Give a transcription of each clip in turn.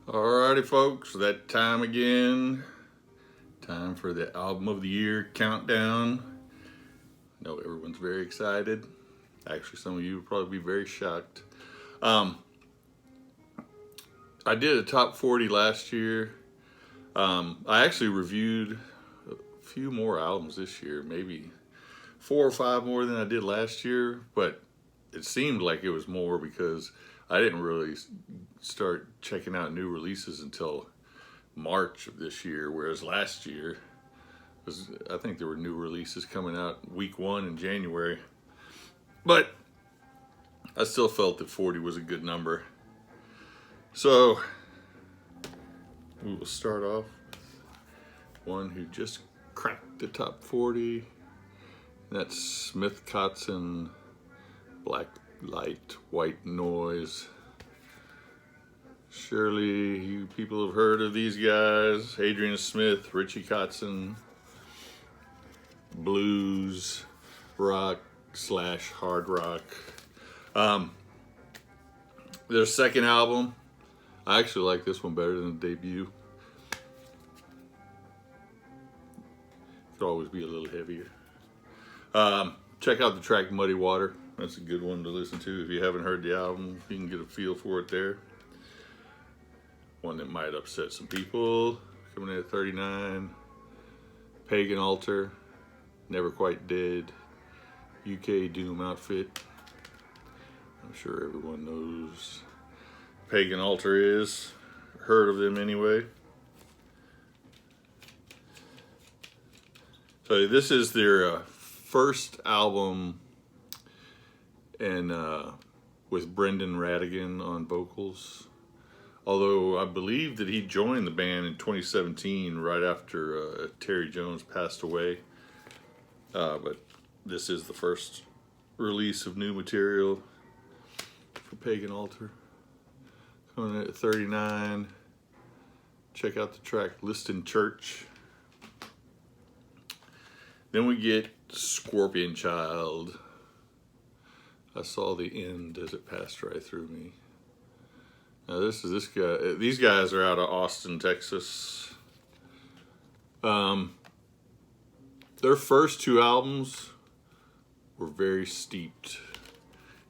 Alrighty, folks, that time again. Time for the album of the year countdown. I know everyone's very excited. Actually, some of you will probably be very shocked. I did a top 40 last year. I actually reviewed a few more albums this year, maybe 4 or 5 more than I did last year, but it seemed like it was more because I didn't really start checking out new releases until March of this year, whereas last year I think there were new releases coming out week 1 in January. But I still felt that 40 was a good number. So we will start off with one who just cracked the top 40. That's Smith Kotzen, Black Light, White Noise. Surely you people have heard of these guys. Adrian Smith, Richie Kotzen, blues, rock / hard rock. Their second album, I actually like this one better than the debut. Could always be a little heavier. Check out the track Muddy Water. That's a good one to listen to if you haven't heard the album. You can get a feel for it there. One that might upset some people. Coming in at 39. Pagan Altar, Never Quite Dead, UK Doom Outfit. I'm sure everyone knows Pagan Altar is. Heard of them anyway. So this is their first album, and with Brendan Radigan on vocals. Although I believe that he joined the band in 2017, right after Terry Jones passed away. But this is the first release of new material for Pagan Altar. Coming in at 39. Check out the track Liston Church. Then we get Scorpion Child. I saw the end as it passed right through me. Now this guy. These guys are out of Austin, Texas. Their first 2 albums were very steeped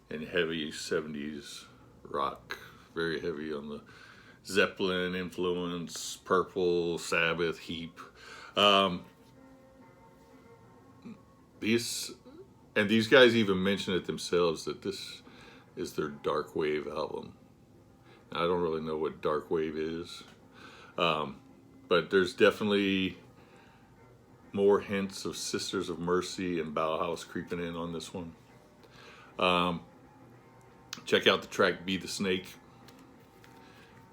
in heavy 70s rock. Very heavy on the Zeppelin influence, Purple, Sabbath, Heap. These guys even mention it themselves that this is their dark wave album. I don't really know what dark wave is, but there's definitely more hints of Sisters of Mercy and Bauhaus creeping in on this one. Check out the track Be the Snake.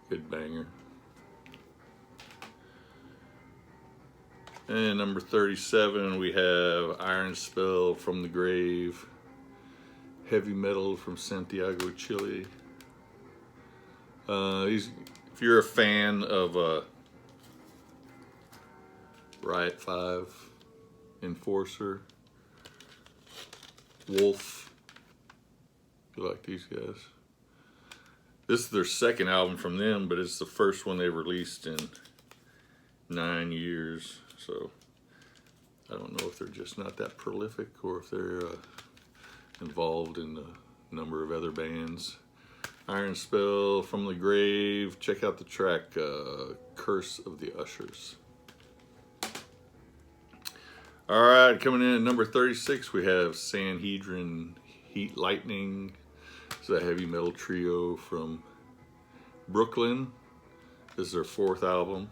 Good banger. And number 37, we have Iron Spell from the Grave. Heavy metal from Santiago, Chile. If you're a fan of Riot 5, Enforcer, Wolf, you like these guys. This is their second album from them, but it's the first one they released in 9 years. So I don't know if they're just not that prolific or if they're involved in a number of other bands. Iron Spell from the Grave. Check out the track Curse of the Ushers. All right, coming in at number 36, we have Sanhedrin Heat Lightning. It's a heavy metal trio from Brooklyn. This is their 4th album.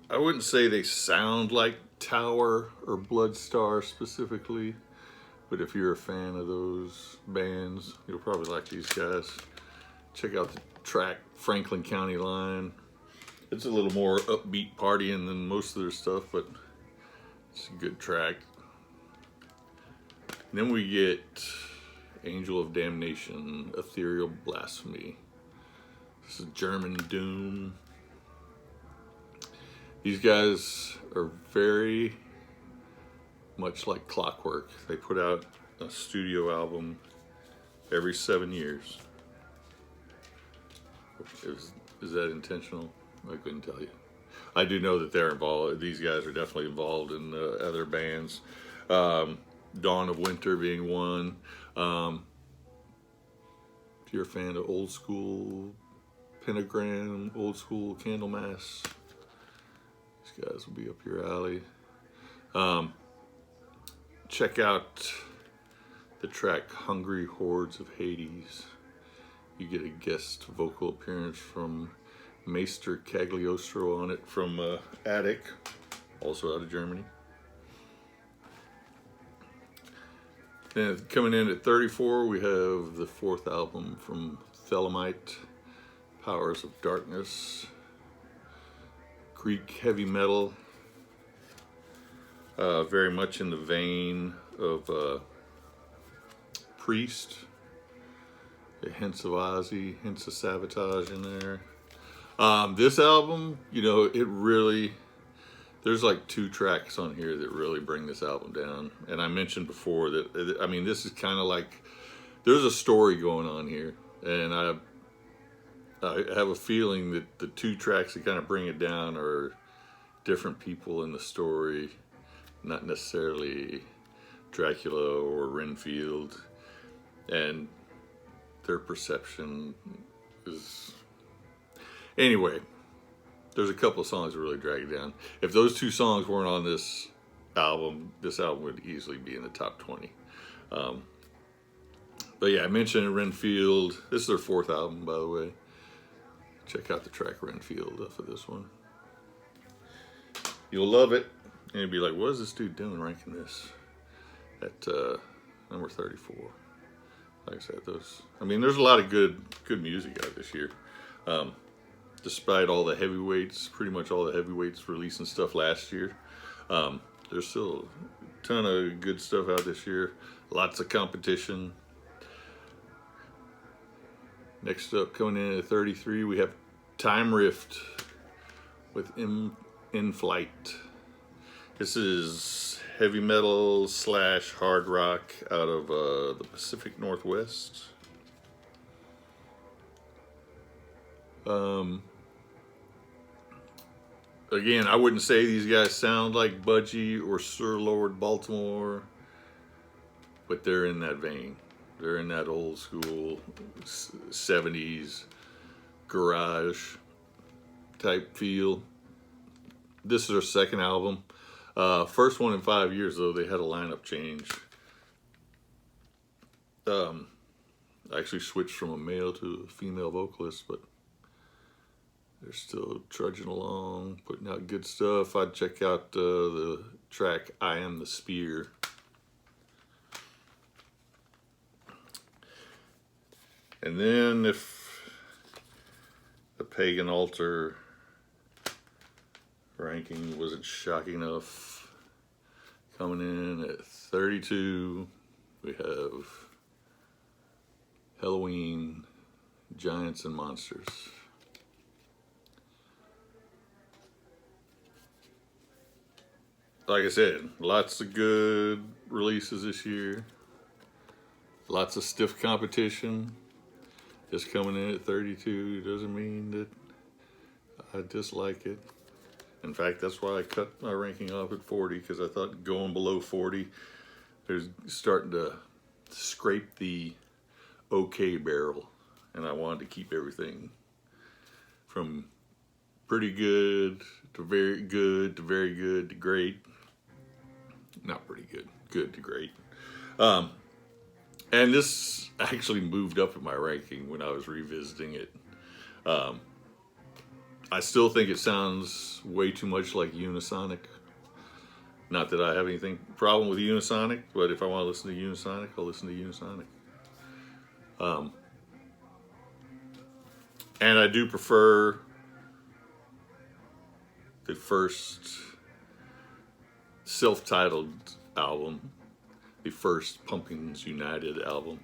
I wouldn't say they sound like Tower or Bloodstar specifically, but if you're a fan of those bands, you'll probably like these guys. Check out the track Franklin County Line. It's a little more upbeat partying than most of their stuff, but it's a good track. And then we get Angel of Damnation, Ethereal Blasphemy. This is German Doom. These guys are very much like clockwork. They put out a studio album every 7 years. Is that intentional? I couldn't tell you. I do know that they're involved. These guys are definitely involved in other bands. Dawn of Winter being one. If you're a fan of old school Pentagram, old school Candlemass, these guys will be up your alley. Check out the track Hungry Hordes of Hades. You get a guest vocal appearance from Maester Cagliostro on it from Attic, also out of Germany. And coming in at 34, we have the fourth album from Thelemite, Powers of Darkness, Greek heavy metal, very much in the vein of Priest, hints of Ozzy, hints of Sabotage in there. This album, you know, it really, there's like 2 tracks on here that really bring this album down. And I mentioned before that, I mean, this is kind of like, there's a story going on here. And I have a feeling that the 2 tracks that kind of bring it down are different people in the story, not necessarily Dracula or Renfield. And their perception is... Anyway, there's a couple of songs that really drag it down. If those 2 songs weren't on this album would easily be in the top 20. But yeah, I mentioned Renfield. This is their 4th album, by the way. Check out the track Renfield off of this one. You'll love it. And you'll be like, what is this dude doing ranking this at number 34? Like I said, there's a lot of good music out this year. Despite all the heavyweights, pretty much all the heavyweights releasing stuff last year, there's still a ton of good stuff out this year. Lots of competition. Next up, coming in at 33, we have Time Rift with In Flight. This is heavy metal / hard rock out of the Pacific Northwest. Again, I wouldn't say these guys sound like Budgie or Sir Lord Baltimore, but they're in that vein. They're in that old school 70s garage type feel. This is their 2nd album. First one in 5 years, though. They had a lineup change. I actually switched from a male to a female vocalist, but they're still trudging along, putting out good stuff. I'd check out the track I Am the Spear. And then if the Pagan Altar ranking wasn't shocking enough, coming in at 32, we have Helloween, Giants and Monsters. Like I said, lots of good releases this year. Lots of stiff competition. Just coming in at 32 doesn't mean that I dislike it. In fact, that's why I cut my ranking off at 40, because I thought going below 40, there's starting to scrape the okay barrel. And I wanted to keep everything from pretty good to very good to very good to great. Not pretty good, good to great. And this actually moved up in my ranking when I was revisiting it. I still think it sounds way too much like Unisonic. Not that I have anything problem with Unisonic, but if I want to listen to Unisonic, I'll listen to Unisonic. And I do prefer the first self-titled album, the first Pumpkins United album.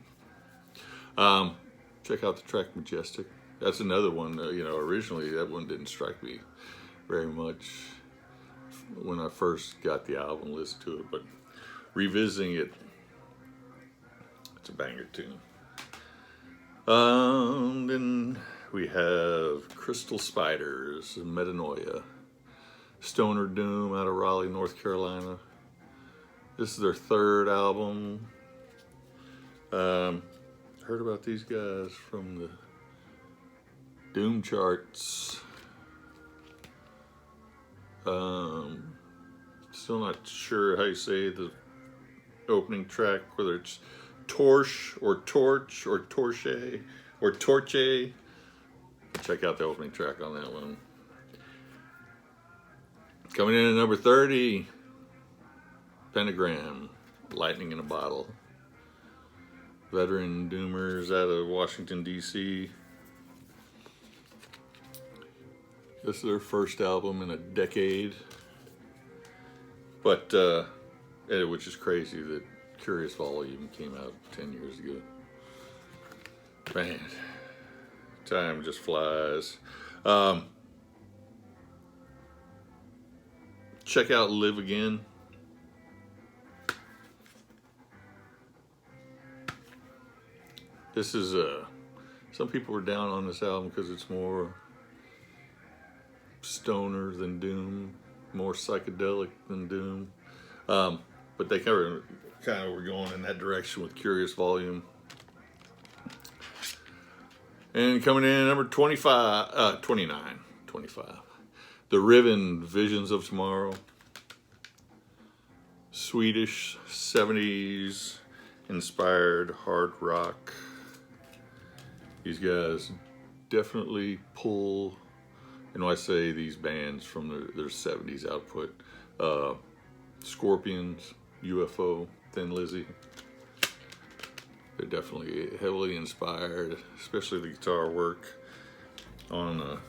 Check out the track Majestic. That's another one, originally that one didn't strike me very much when I first got the album, listened to it, but revisiting it, it's a banger tune. Then we have Crystal Spiders, Metanoia. Stoner Doom out of Raleigh, North Carolina. This is their third album. Heard about these guys from the Doom charts. Still not sure how you say the opening track, whether it's Torch or Torch or Torche or Torche. Check out the opening track on that one. Coming in at number 30, Pentagram, Lightning in a Bottle. Veteran Doomers out of Washington, D.C. This is their first album in a decade. But, which is crazy that Curious Volume came out 10 years ago. Man, time just flies. Check out Live Again. This is, some people were down on this album because it's more stoner than Doom, more psychedelic than Doom. But they kind of were going in that direction with Curious Volume. And coming in at number 29, The Riven, Visions of Tomorrow. Swedish 70s inspired hard rock. These guys definitely pull, and when I say these bands from their 70s output, Scorpions, UFO, Thin Lizzy. They're definitely heavily inspired, especially the guitar work on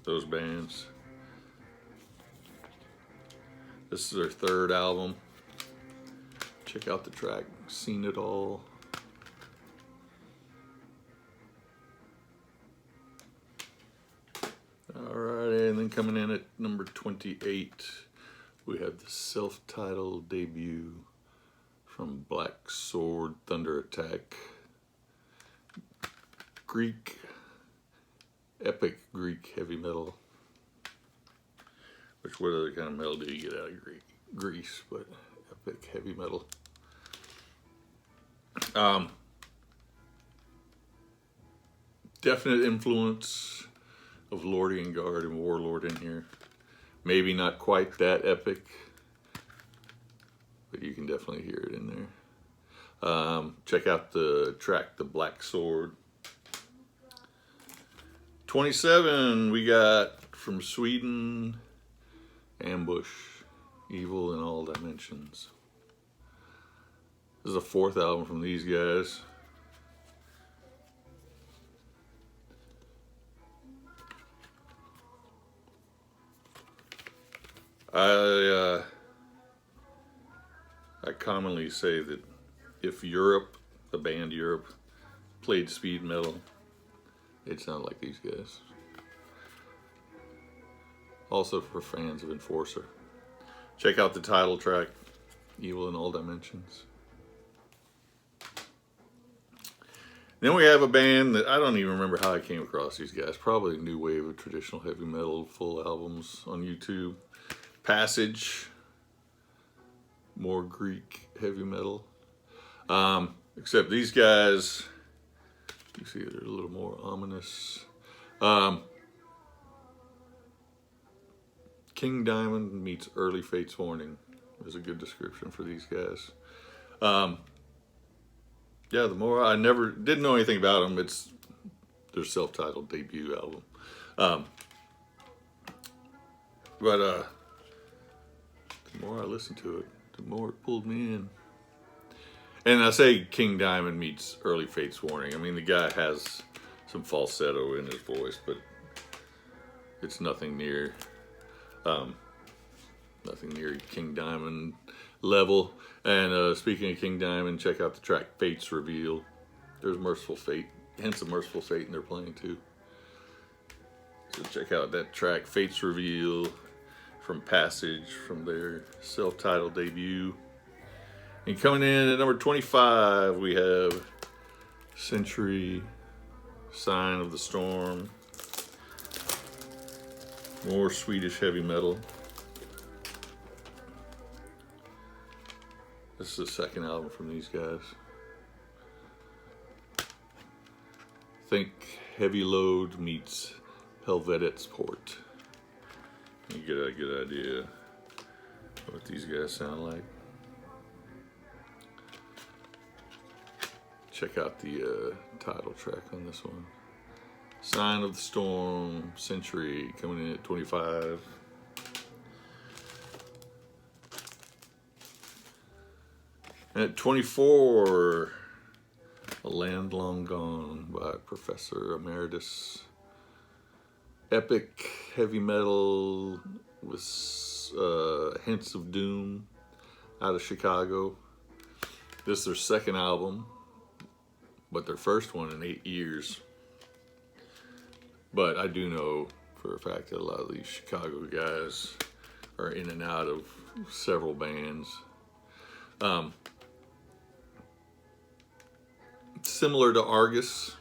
those bands. This is their third album. Check out the track, Seen It All. Alright, and then coming in at number 28, we have the self-titled debut from Black Sword Thunder Attack. Epic Greek heavy metal. Which, what other kind of metal do you get out of Greece, but epic heavy metal. Definite influence of Lordian Guard and Warlord in here. Maybe not quite that epic, but you can definitely hear it in there. Check out the track, The Black Sword. 27, we got from Sweden, Ambush, Evil in All Dimensions. This is the fourth album from these guys. I commonly say that if Europe, the band Europe, played speed metal, it'd sound like these guys. Also for fans of Enforcer. Check out the title track, Evil in All Dimensions. Then we have a band that I don't even remember how I came across these guys. Probably a new wave of traditional heavy metal, full albums on YouTube. Passage, more Greek heavy metal. Except these guys, you see they're a little more ominous. King Diamond meets Early Fates Warning is a good description for these guys. Yeah, the more I didn't know anything about them. It's their self-titled debut album. But the more I listened to it, the more it pulled me in. And I say King Diamond meets Early Fates Warning. I mean, the guy has some falsetto in his voice, but it's nothing near King Diamond level. And speaking of King Diamond, check out the track Fate's Reveal. There's Merciful Fate, hence a Merciful Fate, and they're playing too. So check out that track Fate's Reveal from Passage, from their self-titled debut. And coming in at number 25, we have Century Sign of the Storm. More Swedish heavy metal. This is the second album from these guys. Think Heavy Load meets Helvetsport. You get a good idea what these guys sound like. Check out the title track on this one. Sign of the Storm, Century, coming in at 25. And at 24, A Land Long Gone by Professor Emeritus. Epic heavy metal with hints of doom out of Chicago. This is their second album, but their first one in 8 years. But I do know for a fact that a lot of these Chicago guys are in and out of several bands. Similar to Argus.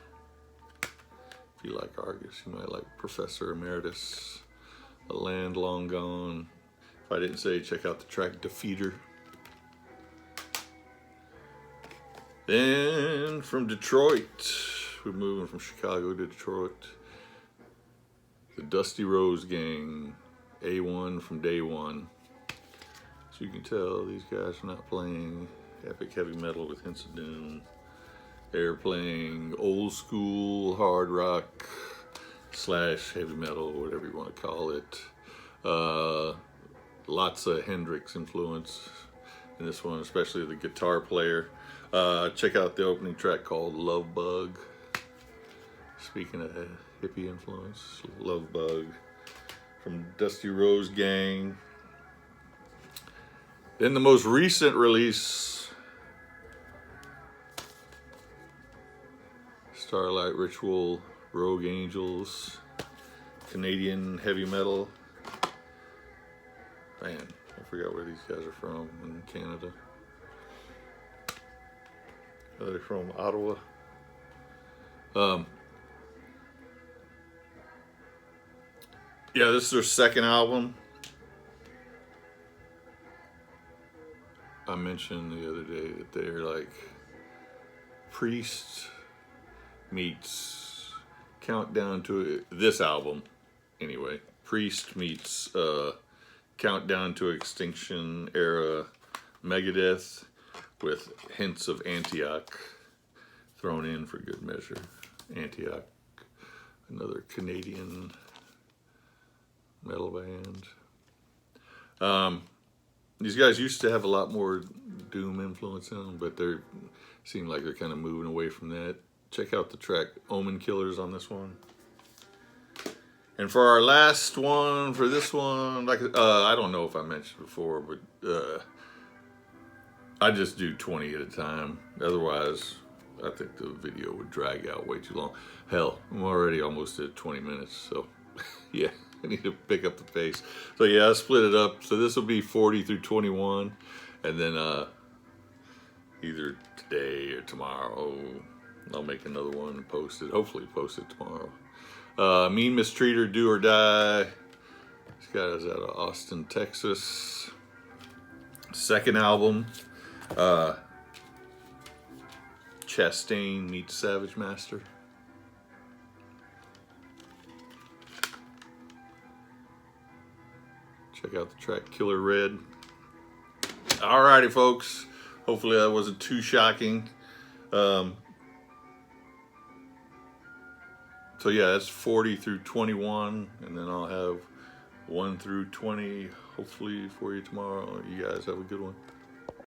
If you like Argus, you might like Professor Emeritus. A Land Long Gone. If I didn't say, check out the track Defeater. Then from Detroit, we're moving from Chicago to Detroit. The Dusty Rose Gang, A1 from Day One. So you can tell these guys are not playing epic heavy metal with hints of doom. They're playing old school hard rock / heavy metal, whatever you want to call it. Lots of Hendrix influence in this one, especially the guitar player. Check out the opening track called Love Bug. Speaking of hippie influence, Love Bug from Dusty Rose Gang. Then the most recent release, Starlight Ritual, Rogue Angels, Canadian heavy metal. Man, I forgot where these guys are from in Canada. They're from Ottawa. Yeah, this is their second album. I mentioned the other day that they're like Priest meets Countdown to this album. Anyway, Priest meets Countdown to Extinction era Megadeth with hints of Antioch thrown in for good measure. Antioch, another Canadian metal band. These guys used to have a lot more doom influence in them, but they seem like they're kind of moving away from that. Check out the track Omen Killers on this one. And for our last one, for this one, like I don't know if I mentioned before, but I just do 20 at a time. Otherwise, I think the video would drag out way too long. Hell, I'm already almost at 20 minutes, so yeah. I need to pick up the pace. So yeah, I split it up. So this will be 40 through 21. And then either today or tomorrow, I'll make another one and post it. Hopefully post it tomorrow. Mean Mistreater, Do or Die. This guy is out of Austin, Texas. Second album. Chastain meets Savage Master. Check out the track Killer Red. Alrighty, folks. Hopefully that wasn't too shocking. So yeah, that's 40 through 21, and then I'll have 1 through 20 hopefully for you tomorrow. You guys have a good one.